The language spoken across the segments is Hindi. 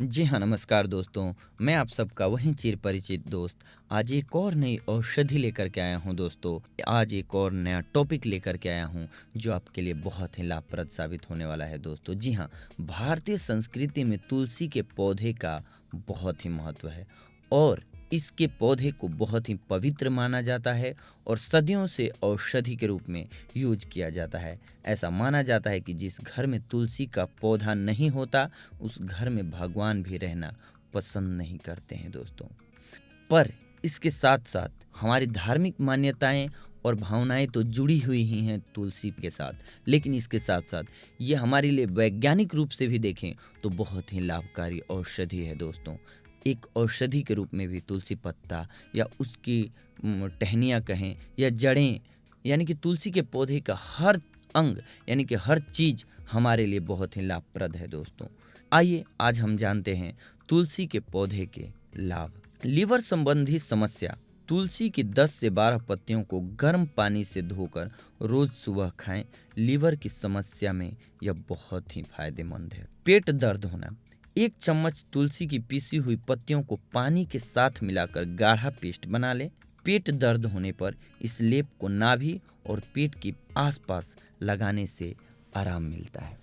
जी हाँ, नमस्कार दोस्तों। मैं आप सबका वही चिर परिचित दोस्त आज एक और नई औषधि लेकर के आया हूँ दोस्तों। आज एक और नया टॉपिक लेकर के आया हूँ जो आपके लिए बहुत ही लाभप्रद साबित होने वाला है दोस्तों। जी हाँ, भारतीय संस्कृति में तुलसी के पौधे का बहुत ही महत्व है और इसके पौधे को बहुत ही पवित्र माना जाता है और सदियों से औषधि के रूप में यूज किया जाता है। ऐसा माना जाता है कि जिस घर में तुलसी का पौधा नहीं होता उस घर में भगवान भी रहना पसंद नहीं करते हैं दोस्तों। पर इसके साथ-साथ हमारी धार्मिक मान्यताएँ और भावनाएँ तो जुड़ी हुई ही हैं तुलसी के साथ। लेकिन इसके साथ-साथ ये हमारे लिए वैज्ञानिक रूप से भी देखें तो बहुत ही लाभकारी औषधि है दोस्तों। एक औषधि के रूप में भी तुलसी पत्ता या उसकी टहनियाँ कहें या जड़ें, यानी कि तुलसी के पौधे का हर अंग, यानी कि हर चीज़ हमारे लिए बहुत ही लाभप्रद है दोस्तों। आइए आज हम जानते हैं तुलसी के पौधे के लाभ। लीवर संबंधी समस्या। तुलसी की 10 से 12 पत्तियों को गर्म पानी से धोकर रोज सुबह खाएं। लीवर की समस्या में यह बहुत ही फायदेमंद है। पेट दर्द होना। 1 चम्मच तुलसी की पीसी हुई पत्तियों को पानी के साथ मिलाकर गाढ़ा पेस्ट बना लें। पेट दर्द होने पर इस लेप को नाभि और पेट के आसपास लगाने से आराम मिलता है।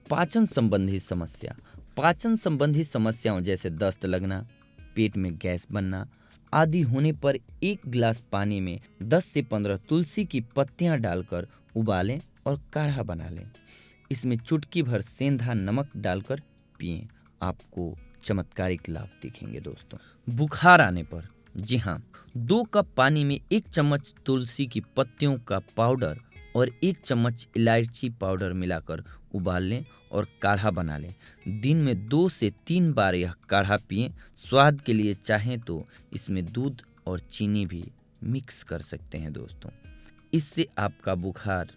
पाचन संबंधी समस्या। पाचन संबंधी समस्याओं जैसे दस्त लगना, पेट में गैस बनना आदि होने पर 1 गिलास पानी में 10 से 15 तुलसी की पत्तियां डालकर उबालें और काढ़ा बना लें। इसमें चुटकी भर सेंधा नमक डालकर पिएं। आपको चमत्कारिक लाभ दिखेंगे दोस्तों। बुखार आने पर, जी हाँ, 2 कप पानी में 1 चम्मच तुलसी की पत्तियों का पाउडर और 1 चम्मच इलायची पाउडर मिलाकर उबाल लें और काढ़ा बना लें। दिन में 2 से 3 बार यह काढ़ा पिएं। स्वाद के लिए चाहें तो इसमें दूध और चीनी भी मिक्स कर सकते हैं दोस्तों। इससे आपका बुखार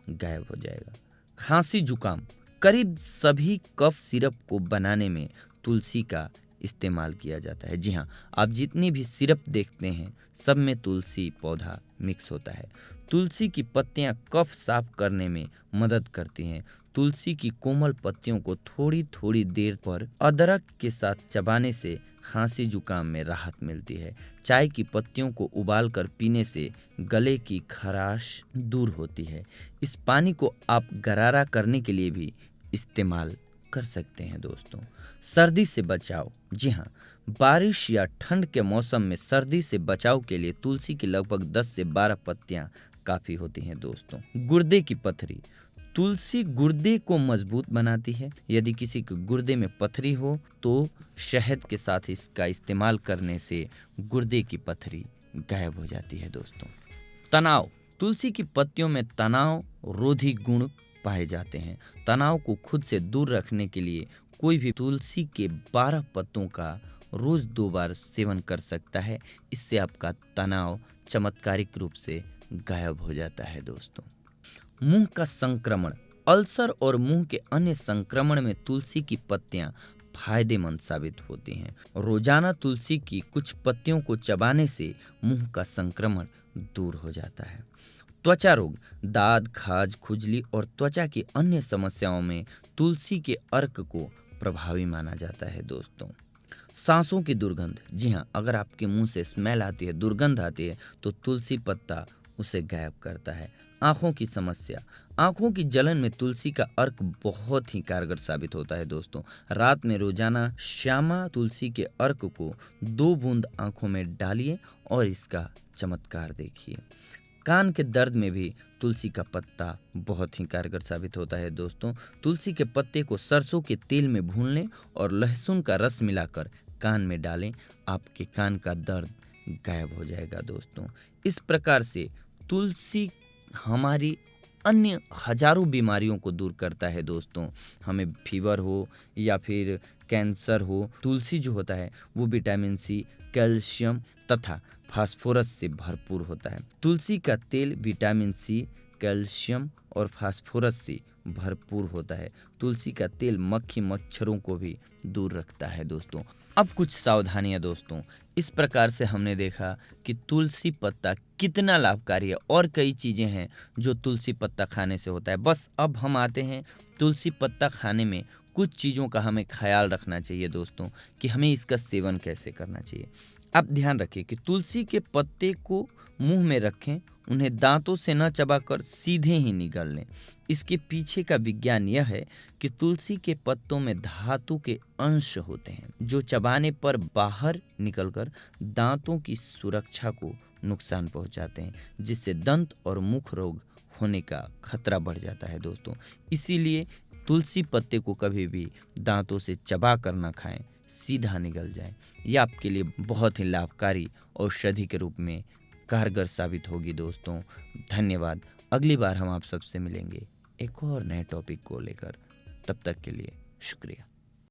गायब हो जाएगा। खांसी जुकाम। करीब सभी कफ सिरप को बनाने में तुलसी का इस्तेमाल किया जाता है। जी हाँ, आप जितनी भी सिरप देखते हैं सब में तुलसी पौधा मिक्स होता है। तुलसी की पत्तियां कफ साफ करने में मदद करती हैं। तुलसी की कोमल पत्तियों को थोड़ी थोड़ी देर पर अदरक के साथ चबाने से खांसी जुकाम में राहत मिलती है। चाय की पत्तियों को उबालकर पीने से गले की खराश दूर होती है। इस पानी को आप गरारा करने के लिए भी इस्तेमाल कर सकते हैं दोस्तों। सर्दी से बचाव। जी हाँ, बारिश या ठंड के मौसम में सर्दी से बचाव के लिए तुलसी की लगभग 10 से 12 पत्तियां काफ़ी होती हैं दोस्तों। गुर्दे की पथरी। तुलसी गुर्दे को मजबूत बनाती है। यदि किसी के गुर्दे में पथरी हो तो शहद के साथ इसका इस्तेमाल करने से गुर्दे की पथरी गायब हो जाती है दोस्तों। तनाव। तुलसी की पत्तियों में तनाव रोधी गुण पाए जाते हैं। तनाव को खुद से दूर रखने के लिए कोई भी तुलसी के 12 पत्तों का रोज 2 बार सेवन कर सकता है। इससे आपका तनाव चमत्कारिक रूप से गायब हो जाता है दोस्तों। मुंह का संक्रमण। अल्सर और मुंह के अन्य संक्रमण में तुलसी की पत्तियां फायदेमंद साबित होती हैं। रोजाना तुलसी की कुछ पत्तियों को चबाने से मुंह का संक्रमण दूर हो जाता है। त्वचा रोग। दाद, खाज, खुजली और त्वचा की अन्य समस्याओं में तुलसी के अर्क को प्रभावी माना जाता है दोस्तों। सांसों की दुर्गंध। जी हाँ, अगर आपके मुंह से स्मेल आती है, दुर्गंध आती है तो तुलसी पत्ता उसे गायब करता है। आँखों की समस्या। आँखों की जलन में तुलसी का अर्क बहुत ही कारगर साबित होता है दोस्तों। रात में रोजाना श्यामा तुलसी के अर्क को 2 बूंद आँखों में डालिए और इसका चमत्कार देखिए। कान के दर्द में भी तुलसी का पत्ता बहुत ही कारगर साबित होता है दोस्तों। तुलसी के पत्ते को सरसों के तेल में भून लें और लहसुन का रस मिलाकर कान में डालें। आपके कान का दर्द गायब हो जाएगा दोस्तों। इस प्रकार से तुलसी हमारी अन्य हजारों बीमारियों को दूर करता है दोस्तों। हमें फीवर हो या फिर कैंसर हो, तुलसी जो होता है वो विटामिन सी, कैल्शियम तथा फास्फोरस से भरपूर होता है। तुलसी का तेल विटामिन सी, कैल्शियम और फास्फोरस से भरपूर होता है। तुलसी का तेल मक्खी मच्छरों को भी दूर रखता है दोस्तों। अब कुछ सावधानियां दोस्तों। इस प्रकार से हमने देखा कि तुलसी पत्ता कितना लाभकारी है और कई चीज़ें हैं जो तुलसी पत्ता खाने से होता है। बस अब हम आते हैं तुलसी पत्ता खाने में कुछ चीज़ों का हमें ख़्याल रखना चाहिए दोस्तों कि हमें इसका सेवन कैसे करना चाहिए। आप ध्यान रखिए कि तुलसी के पत्ते को मुँह में रखें, उन्हें दाँतों से न चबाकर सीधे ही निगल लें। इसके पीछे का विज्ञान यह है कि तुलसी के पत्तों में धातु के अंश होते हैं, जो चबाने पर बाहर निकलकर दाँतों की सुरक्षा को नुकसान पहुँचाते हैं, जिससे दंत और मुख रोग होने का खतरा बढ़ जाता है दोस्तों। इसीलिए तुलसी पत्ते को कभी भी दाँतों से चबा कर ना खाएँ, सीधा निगल जाए। ये आपके लिए बहुत ही लाभकारी औषधि के रूप में कारगर साबित होगी दोस्तों। धन्यवाद। अगली बार हम आप सबसे मिलेंगे एक और नए टॉपिक को लेकर। तब तक के लिए शुक्रिया।